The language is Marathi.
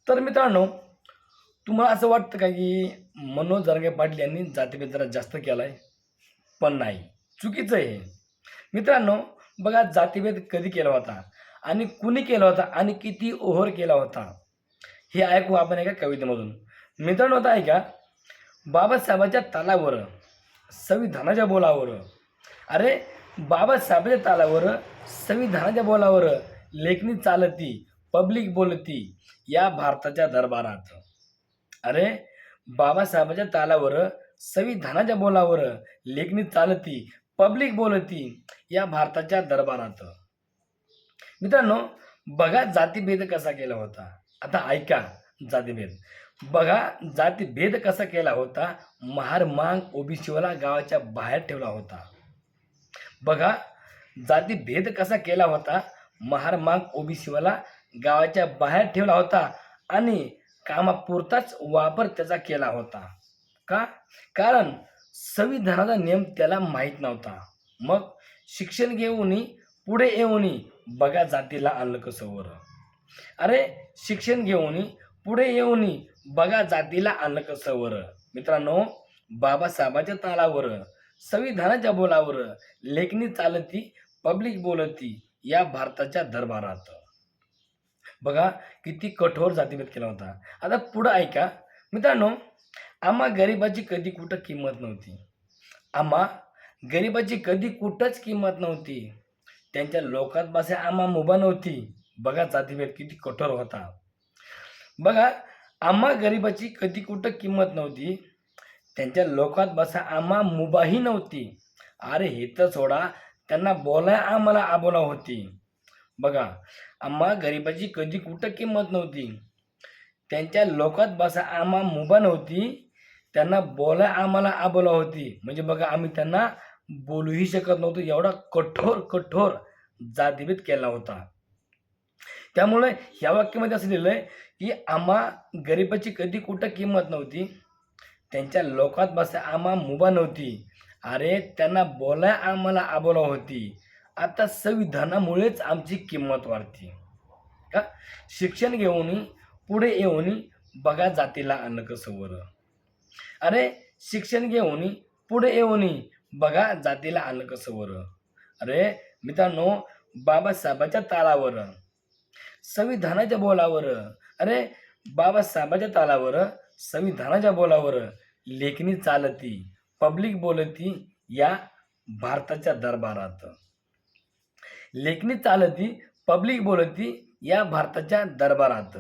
तर मित्रांनो, तुम्हाला असं वाटतं का की मनोज जरांगे पाटील यांनी जातीभेद जरा जास्त केलाय? पण नाही, चुकीचं आहे हे. मित्रांनो, बघा जातीभेद कधी केला होता आणि कुणी केला होता आणि किती ओव्हर केला होता, हे ऐकू आपण एका कवितेमधून. मित्रांनो आता ऐका, बाबासाहेबांच्या तालावर, संविधानाच्या बोलावर, अरे बाबासाहेबांच्या तालावर, संविधानाच्या बोलावर, लेखणी चालती, पब्लिक बोलती, या भारताच्या दरबारात. अरे बाबासाहेबांच्या तालावर, संविधानाच्या बोलावर, लेखणी चालती, पब्लिक बोलती, या भारताच्या दरबारात. मित्रांनो, बघा जातीभेद कसा केला होता. आता ऐका जातीभेद. बघा जातीभेद कसा केला होता. महार मांग ओबीसीवाला गावाच्या बाहेर ठेवला होता. बघा जातीभेद कसा केला होता. महार मांग ओबीसीवाला गावाच्या बाहेर ठेवला होता आणि कामापुरताच वापर त्याचा केला होता. का? कारण संविधानाचा नियम त्याला माहीत नव्हता. मग शिक्षण घेऊन पुढे येऊन बघा जातीला आणलं कसं वर. अरे शिक्षण घेऊन पुढे येऊन बघा जातीला आणलं कसं वर. मित्रांनो, बाबासाहेबांच्या तालावर, संविधानाच्या बोलावर, लेखणी चालती, पब्लिक बोलती, या भारताच्या दरबारात. बघा किती कठोर जातीभेद केला होता. आता पुढं ऐका मित्रांनो, आम्हा गरिबाची कधी कुठं किंमत नव्हती. आम्हा गरिबाची कधी कुठंच किंमत नव्हती. त्यांच्या लोकात बसा आम्हा मुभा नव्हती. बघा जातीभेद किती कठोर होता. बघा, आम्हा गरिबाची कधी कुठं किंमत नव्हती. त्यांच्या लोकात बसा आम्हा मुभाही नव्हती. अरे हे तर सोडा, त्यांना बोलाय आम्हाला आबोला होती. बघा, आम्हा गरिबाची कधी कुठं किंमत नव्हती. त्यांच्या लोकात बसा आम्हा मुभा नव्हती. त्यांना बोलाय आम्हाला आबोला होती. म्हणजे बघा, आम्ही त्यांना बोलूही शकत नव्हतो. एवढा कठोर कठोर जातीभेद केला होता. त्यामुळे ह्या वाक्यामध्ये असं लिहिलंय की आम्हा गरिबाची कधी कुठं किंमत नव्हती. त्यांच्या लोकात बसा आम्हा मुभा नव्हती. अरे त्यांना बोलाय आम्हाला आबोला होती. आता संविधानामुळेच आमची किंमत वाढते. का? शिक्षण घेऊन पुढे येऊन बघा जातीला आणलं कसं वर. अरे शिक्षण घेऊन पुढे येऊन बघा जातीला आणलं कसं वर. अरे मित्रांनो, बाबासाहेबांच्या तालावर, संविधानाच्या बोलावर, अरे बाबासाहेबांच्या तालावर, संविधानाच्या बोलावर, लेखणी चालती, पब्लिक बोलती, या भारताच्या दरबारात. लेखणी चालती, पब्लिक बोलती, या भारताच्या दरबारात.